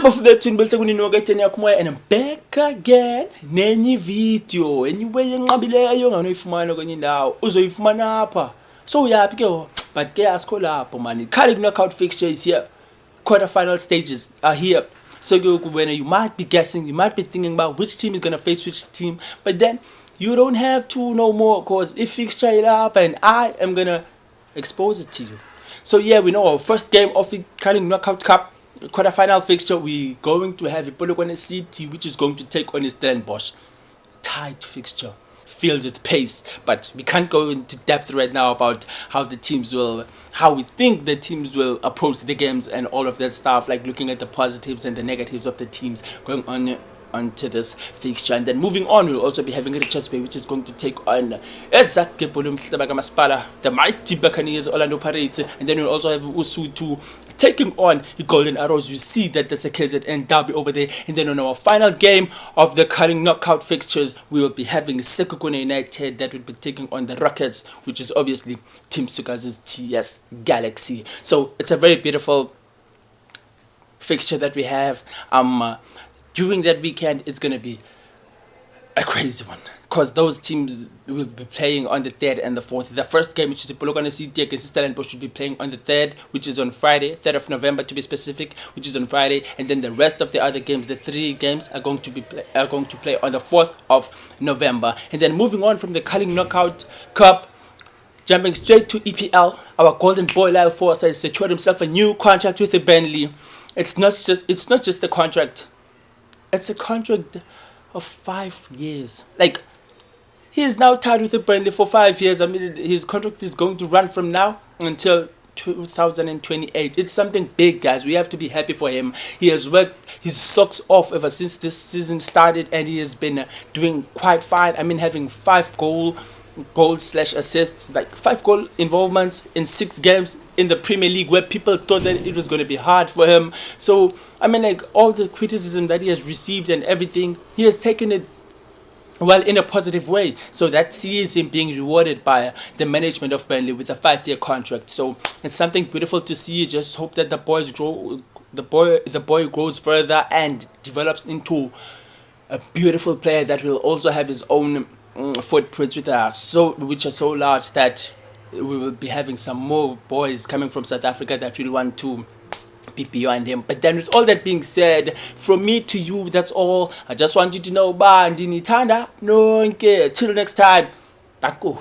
Sabafethu nibelise kuninoke tsheni yakho moya and I'm back again nenye video anyway enqabileyo nganoyifumana kwenye indawo uzoyifumana apha so uyapi ke but ke asikho lapho man KnockOut fixture is here, quarter final stages are here. So when you might be guessing, you might be thinking about which team is going to face which team, but then you don't have to know more because if fixture it up and I am going to expose it to you. So yeah, we know our first game of the KnockOut Cup quarterfinal fixture, we're going to have Polokwane City, which is going to take on Stellenbosch. Tight fixture, filled with pace, but we can't go into depth right now about how we think the teams will approach the games and all of that stuff, like looking at the positives and the negatives of the teams going onto this fixture. And then moving on, we'll also be having Richards Bay, which is going to take on the mighty Buccaneers, Orlando Pirates, and then we'll also have Usutu taking on the Golden Arrows. You see that that's a KZN derby over there. And then on our final game of the KnockOut fixtures, we will be having Sekhukhune United that will be taking on the Rockets, which is obviously Team Suka's TS Galaxy. So it's a very beautiful fixture that we have. During that weekend, it's going to be a crazy one because those teams will be playing on the 3rd and the 4th. The first game, which is the Polokwane City against Stellenbosch, should be playing on the 3rd, which is on Friday, 3rd of November to be specific, which is on Friday. And then the rest of the other games, the 3 games, are going to play on the 4th of November. And then moving on from the KnockOut Cup, jumping straight to EPL, our golden boy Lyle has secured himself a new contract with the Burnley. It's not just a contract. It's a contract of 5 years. Like, he is now tied with the Burnley for 5 years. I mean, his contract is going to run from now until 2028. It's something big, guys. We have to be happy for him. He has worked his socks off ever since this season started, and he has been doing quite fine. I mean, having 5 goals/assists, like 5 goal involvements in 6 games in the Premier League, where people thought that it was going to be hard for him. So I mean, like, all the criticism that he has received and everything, he has taken it well in a positive way. So that sees him being rewarded by the management of Burnley with a 5-year contract. So it's something beautiful to see. Just hope that the boy grows further and develops into a beautiful player that will also have his own footprints which are so large that we will be having some more boys coming from South Africa that will want to be beyond him. But then, with all that being said, from me to you, that's all. I just want you to know, Bandini Tanda, no, till next time. Thank you.